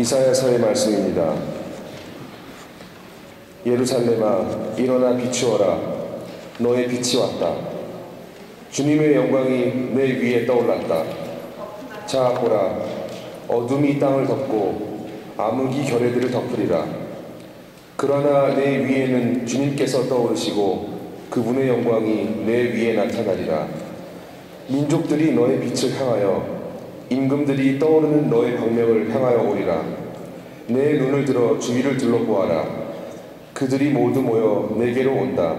이사야서의 말씀입니다. 예루살렘아, 일어나 비추어라. 너의 빛이 왔다. 주님의 영광이 내 위에 떠올랐다. 자, 보라. 어둠이 땅을 덮고 암흑이 결의들을 덮으리라. 그러나 내 위에는 주님께서 떠오르시고 그분의 영광이 내 위에 나타나리라. 민족들이 너의 빛을 향하여, 임금들이 떠오르는 너의 광명을 향하여 오리라. 내 눈을 들어 주위를 둘러보아라. 그들이 모두 모여 내게로 온다.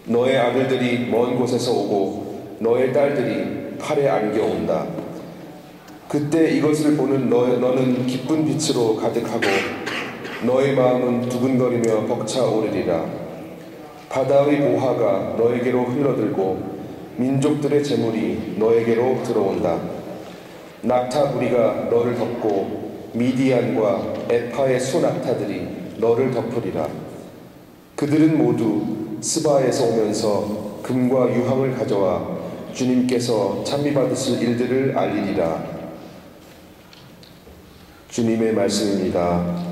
너의 아들들이 먼 곳에서 오고 너의 딸들이 팔에 안겨온다. 그때 이것을 보는 너는 기쁜 빛으로 가득하고 너의 마음은 두근거리며 벅차오르리라. 바다의 보화가 너에게로 흘러들고 민족들의 재물이 너에게로 들어온다. 낙타 부리가 너를 덮고 미디안과 에파의 수낙타들이 너를 덮으리라. 그들은 모두 스바에서 오면서 금과 유황을 가져와 주님께서 찬미받으실 일들을 알리리라. 주님의 말씀입니다.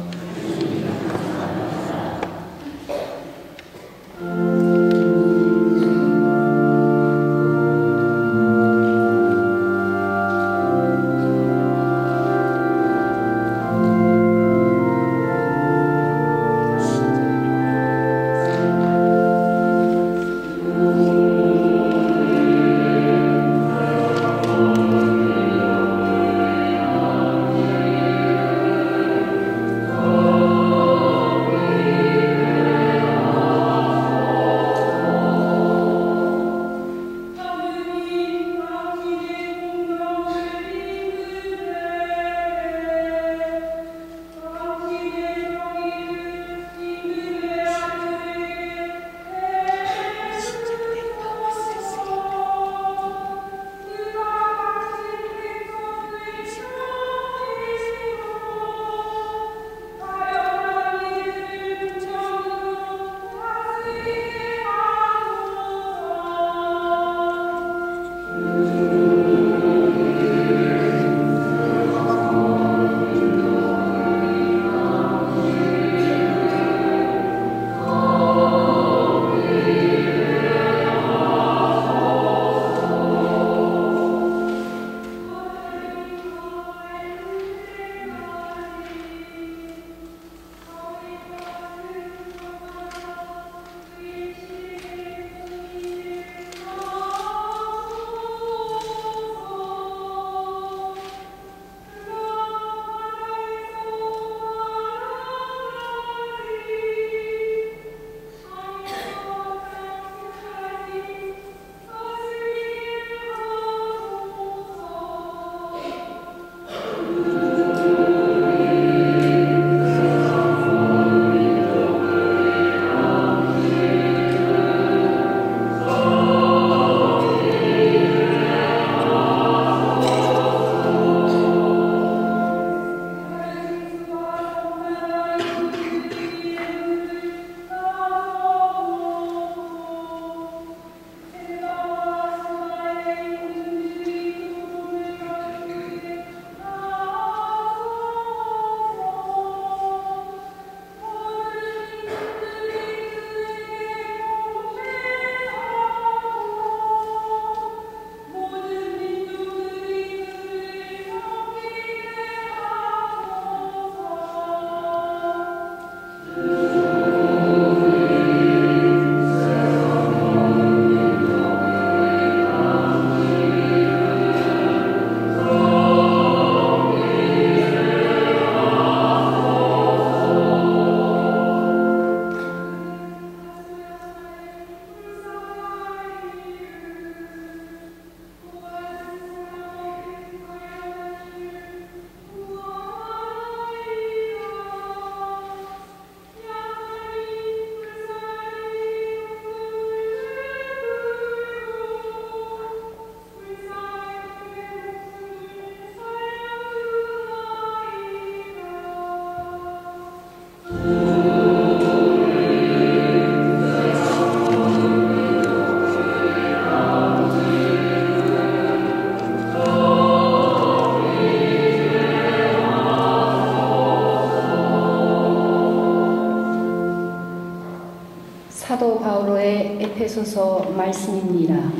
되소서 말씀입니다.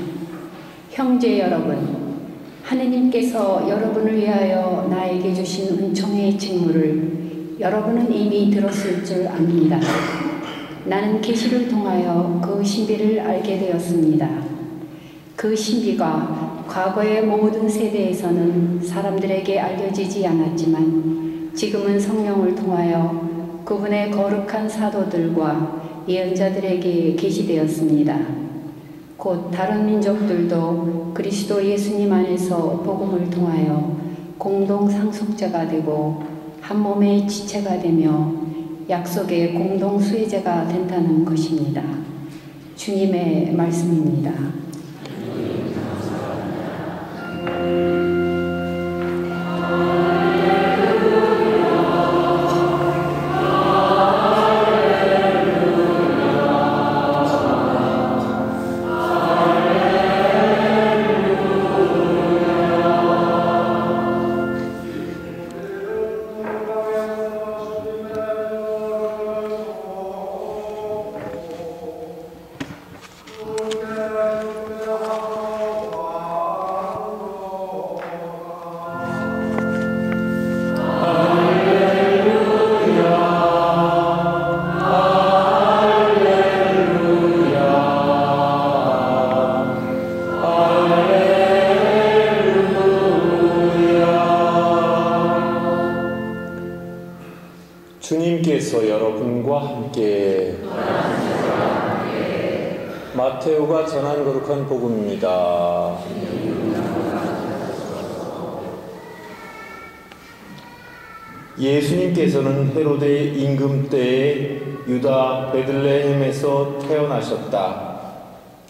형제 여러분, 하느님께서 여러분을 위하여 나에게 주신 은총의 직무를 여러분은 이미 들었을 줄 압니다. 나는 계시를 통하여 그 신비를 알게 되었습니다. 그 신비가 과거의 모든 세대에서는 사람들에게 알려지지 않았지만 지금은 성령을 통하여 그분의 거룩한 사도들과 예언자들에게 계시되었습니다. 곧 다른 민족들도 그리스도 예수님 안에서 복음을 통하여 공동 상속자가 되고 한 몸의 지체가 되며 약속의 공동 수혜자가 된다는 것입니다. 주님의 말씀입니다. 주님께서 여러분과 함께 마테오가 전한 거룩한 복음입니다. 예수님께서는 헤로데 임금 때에 유다 베들레헴에서 태어나셨다.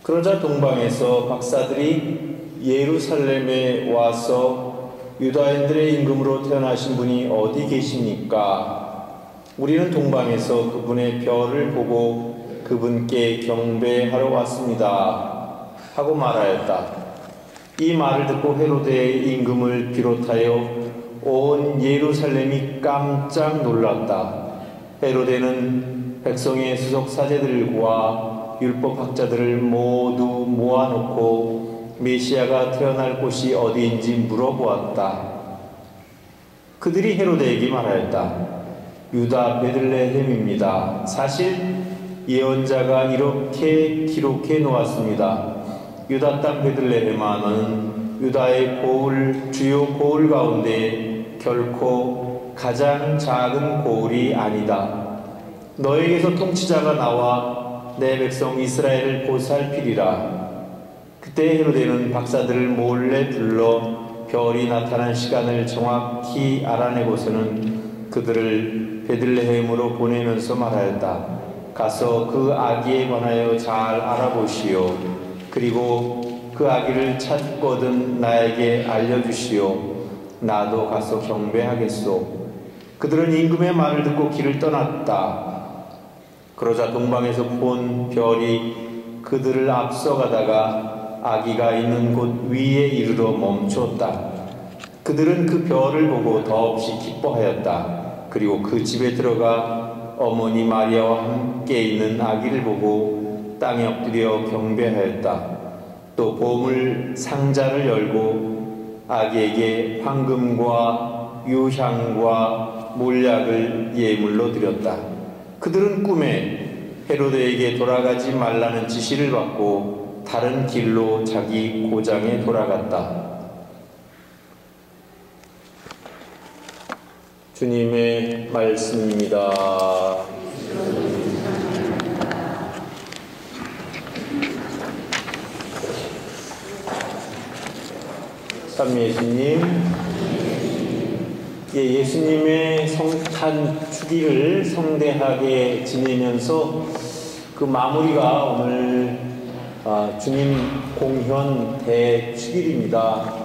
그러자 동방에서 박사들이 예루살렘에 와서 유다인들의 임금으로 태어나신 분이 어디 계십니까? 우리는 동방에서 그분의 별을 보고 그분께 경배하러 왔습니다 하고 말하였다. 이 말을 듣고 헤로데의 임금을 비롯하여 온 예루살렘이 깜짝 놀랐다. 헤로데는 백성의 수석 사제들과 율법학자들을 모두 모아놓고 메시아가 태어날 곳이 어디인지 물어보았다. 그들이 헤로데에게 말하였다. 유다 베들레헴입니다. 사실 예언자가 이렇게 기록해 놓았습니다. 유다 땅 베들레헴아, 너는 유다의 주요 고을 가운데 결코 가장 작은 고을이 아니다. 너에게서 통치자가 나와 내 백성 이스라엘을 보살피리라. 그때 헤로데는 박사들을 몰래 불러 별이 나타난 시간을 정확히 알아내고서는 그들을 베들레헴으로 보내면서 말하였다. 가서 그 아기에 관하여 잘 알아보시오. 그리고 그 아기를 찾거든 나에게 알려주시오. 나도 가서 경배하겠소. 그들은 임금의 말을 듣고 길을 떠났다. 그러자 동방에서 본 별이 그들을 앞서가다가 아기가 있는 곳 위에 이르러 멈추었다. 그들은 그 별을 보고 더없이 기뻐하였다. 그리고 그 집에 들어가 어머니 마리아와 함께 있는 아기를 보고 땅에 엎드려 경배하였다. 또 보물 상자를 열고 아기에게 황금과 유향과 몰약을 예물로 드렸다. 그들은 꿈에 헤로데에게 돌아가지 말라는 지시를 받고 다른 길로 자기 고장에 돌아갔다. 주님의 말씀입니다. 참 예수님, 예수님의 성탄 주기를 성대하게 지내면서 그 마무리가 오늘 주님 공현 대축일입니다.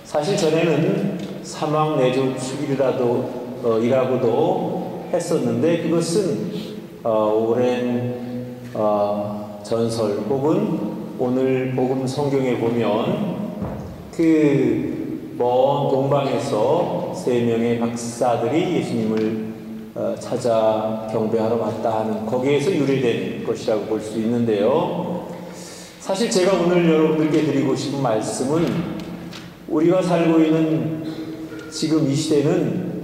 사실 전에는 사막 내조 축일이라고도 했었는데 그것은 오랜 전설 혹은 오늘 복음 성경에 보면 그 먼 동방에서 3명의 박사들이 예수님을 찾아 경배하러 왔다 하는 거기에서 유래된 것이라고 볼 수 있는데요. 사실 제가 오늘 여러분들께 드리고 싶은 말씀은 우리가 살고 있는 지금 이 시대는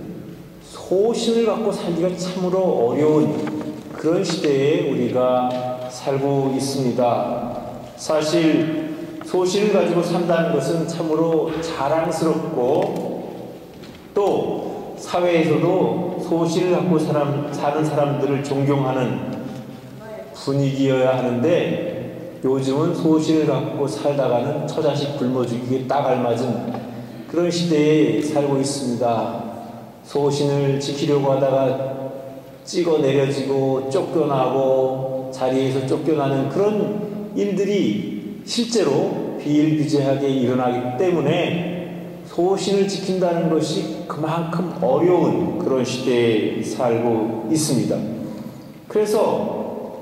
소신을 갖고 살기가 참으로 어려운 그런 시대에 우리가 살고 있습니다. 사실 소신을 가지고 산다는 것은 참으로 자랑스럽고 또 사회에서도 소신을 갖고 사는 사람들을 존경하는 분위기여야 하는데 요즘은 소신을 갖고 살다가는 처자식 굶어 죽이기에 딱 알맞은 그런 시대에 살고 있습니다. 소신을 지키려고 하다가 찍어 내려지고 쫓겨나고 자리에서 쫓겨나는 그런 일들이 실제로 비일비재하게 일어나기 때문에 소신을 지킨다는 것이 그만큼 어려운 그런 시대에 살고 있습니다. 그래서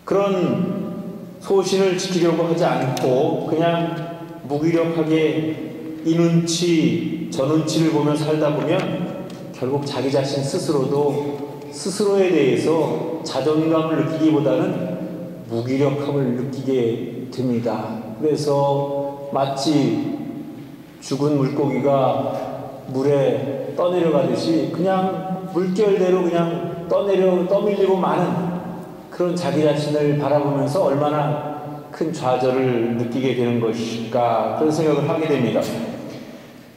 그런 소신을 지키려고 하지 않고 그냥 무기력하게 이 눈치 저 눈치를 보며 살다 보면 결국 자기 자신 스스로도 스스로에 대해서 자존감을 느끼기보다는 무기력함을 느끼게 됩니다. 그래서 마치 죽은 물고기가 물에 떠내려가듯이 그냥 물결대로 그냥 떠밀리고 마는 그런 자기 자신을 바라보면서 얼마나 큰 좌절을 느끼게 되는 것일까 그런 생각을 하게 됩니다.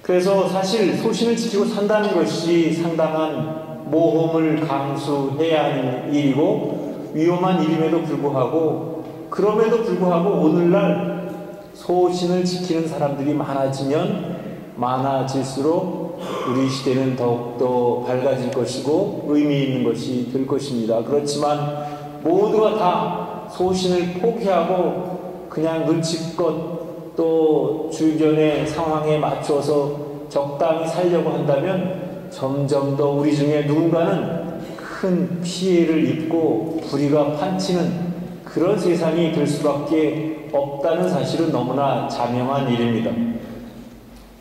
그래서 사실 소신을 지키고 산다는 것이 상당한 모험을 강수해야 하는 일이고 위험한 일임에도 불구하고 그럼에도 불구하고 오늘날 소신을 지키는 사람들이 많아지면 많아질수록 우리 시대는 더욱더 밝아질 것이고 의미 있는 것이 될 것입니다. 그렇지만 모두가 다 소신을 포기하고 그냥 눈치껏 또 주변의 상황에 맞춰서 적당히 살려고 한다면 점점 더 우리 중에 누군가는 큰 피해를 입고 불의가 판치는 그런 세상이 될 수밖에 없다는 사실은 너무나 자명한 일입니다.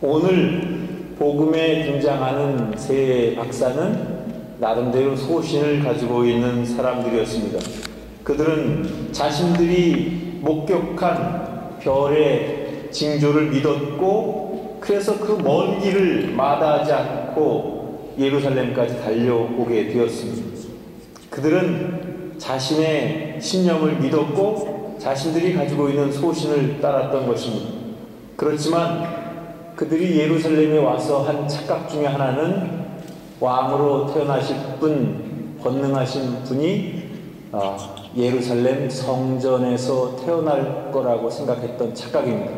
오늘 복음에 등장하는 세 박사는 나름대로 소신을 가지고 있는 사람들이었습니다. 그들은 자신들이 목격한 별의 징조를 믿었고 그래서 그 먼 길을 마다하지 않고 예루살렘까지 달려오게 되었습니다. 그들은 자신의 신념을 믿었고 자신들이 가지고 있는 소신을 따랐던 것입니다. 그렇지만 그들이 예루살렘에 와서 한 착각 중에 하나는 왕으로 태어나실 분, 권능하신 분이 예루살렘 성전에서 태어날 거라고 생각했던 착각입니다.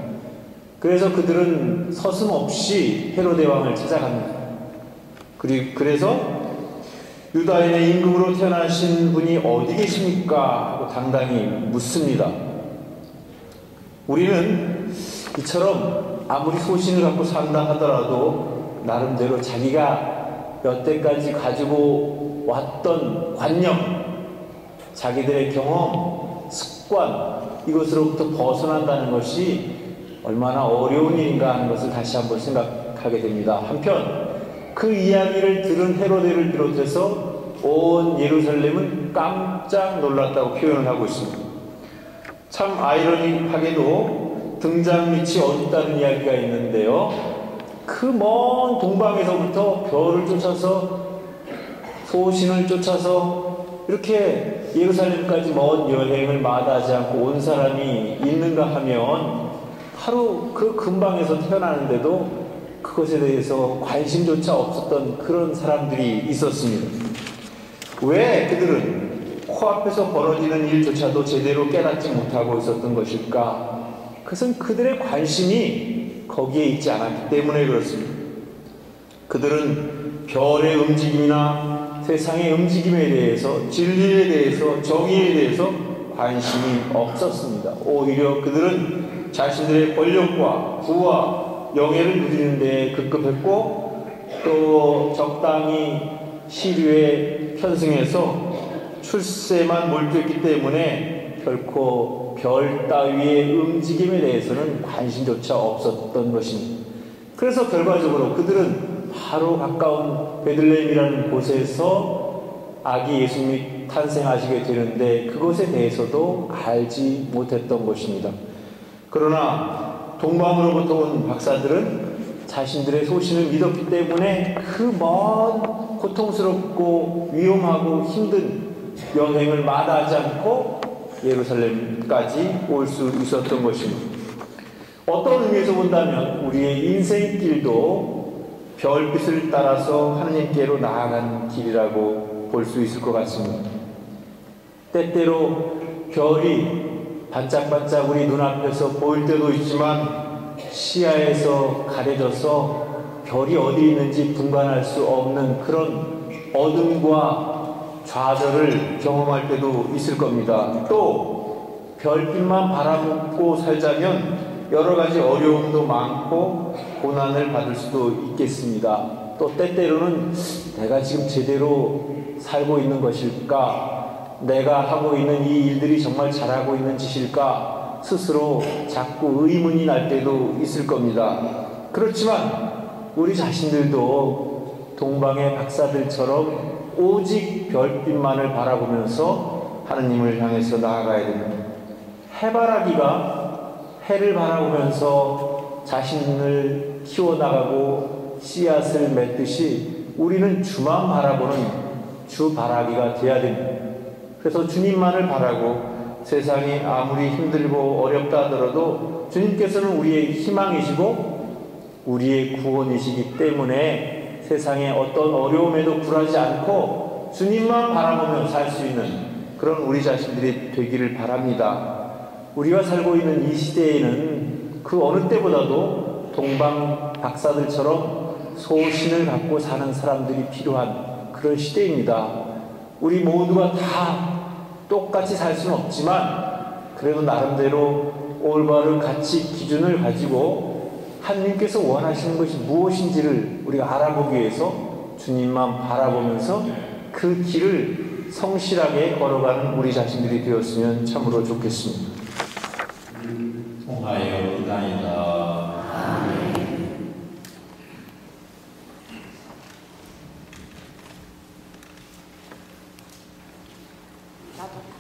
그래서 그들은 서슴없이 헤로데 왕을 찾아갑니다. 그래서 유다인의 임금으로 태어나신 분이 어디 계십니까? 하고 당당히 묻습니다. 우리는 이처럼 아무리 소신을 갖고 산다 하더라도 나름대로 자기가 여태까지 가지고 왔던 관념, 자기들의 경험, 습관 이것으로부터 벗어난다는 것이 얼마나 어려운 일인가 하는 것을 다시 한번 생각하게 됩니다. 한편 그 이야기를 들은 헤로데를 비롯해서 온 예루살렘은 깜짝 놀랐다고 표현을 하고 있습니다. 참 아이러니하게도 등잔 밑이 어둡다는 이야기가 있는데요. 그 먼 동방에서부터 별을 쫓아서 소신을 쫓아서 이렇게 예루살렘까지 먼 여행을 마다하지 않고 온 사람이 있는가 하면 바로 그 근방에서 태어나는데도 그것에 대해서 관심조차 없었던 그런 사람들이 있었습니다. 왜 그들은 코앞에서 벌어지는 일조차도 제대로 깨닫지 못하고 있었던 것일까? 그것은 그들의 관심이 거기에 있지 않았기 때문에 그렇습니다. 그들은 별의 움직임이나 세상의 움직임에 대해서, 진리에 대해서, 정의에 대해서 관심이 없었습니다. 오히려 그들은 자신들의 권력과 부와 영예를 누리는 데 급급했고 또 적당히 시류에 편승해서 출세만 몰두했기 때문에 결코 별 따위의 움직임에 대해서는 관심조차 없었던 것입니다. 그래서 결과적으로 그들은 바로 가까운 베들레헴이라는 곳에서 아기 예수님이 탄생하시게 되는데 그것에 대해서도 알지 못했던 것입니다. 그러나 동방으로부터 온 박사들은 자신들의 소신을 믿었기 때문에 그 먼 고통스럽고 위험하고 힘든 여행을 마다하지 않고 예루살렘까지 올 수 있었던 것입니다. 어떤 의미에서 본다면 우리의 인생길도 별빛을 따라서 하느님께로 나아가는 길이라고 볼 수 있을 것 같습니다. 때때로 별이 반짝반짝 우리 눈앞에서 보일 때도 있지만 시야에서 가려져서 별이 어디 있는지 분간할 수 없는 그런 어둠과 좌절을 경험할 때도 있을 겁니다. 또 별빛만 바라보고 살자면 여러 가지 어려움도 많고 고난을 받을 수도 있겠습니다. 또 때때로는 내가 지금 제대로 살고 있는 것일까? 내가 하고 있는 이 일들이 정말 잘하고 있는 짓일까? 스스로 자꾸 의문이 날 때도 있을 겁니다. 그렇지만 우리 자신들도 동방의 박사들처럼 오직 별빛만을 바라보면서 하느님을 향해서 나아가야 됩니다. 해바라기가 해를 바라보면서 자신을 키워나가고 씨앗을 맺듯이 우리는 주만 바라보는 주바라기가 되어야 됩니다. 그래서 주님만을 바라고 세상이 아무리 힘들고 어렵다 하더라도 주님께서는 우리의 희망이시고 우리의 구원이시기 때문에 세상의 어떤 어려움에도 굴하지 않고 주님만 바라보며 살 수 있는 그런 우리 자신들이 되기를 바랍니다. 우리가 살고 있는 이 시대에는 그 어느 때보다도 동방 박사들처럼 소신을 갖고 사는 사람들이 필요한 그런 시대입니다. 우리 모두가 다 똑같이 살 수는 없지만 그래도 나름대로 올바른 가치 기준을 가지고 하느님께서 원하시는 것이 무엇인지를 우리가 알아보기 위해서 주님만 바라보면서 그 길을 성실하게 걸어가는 우리 자신들이 되었으면 참으로 좋겠습니다. 통하여이다이다. 나도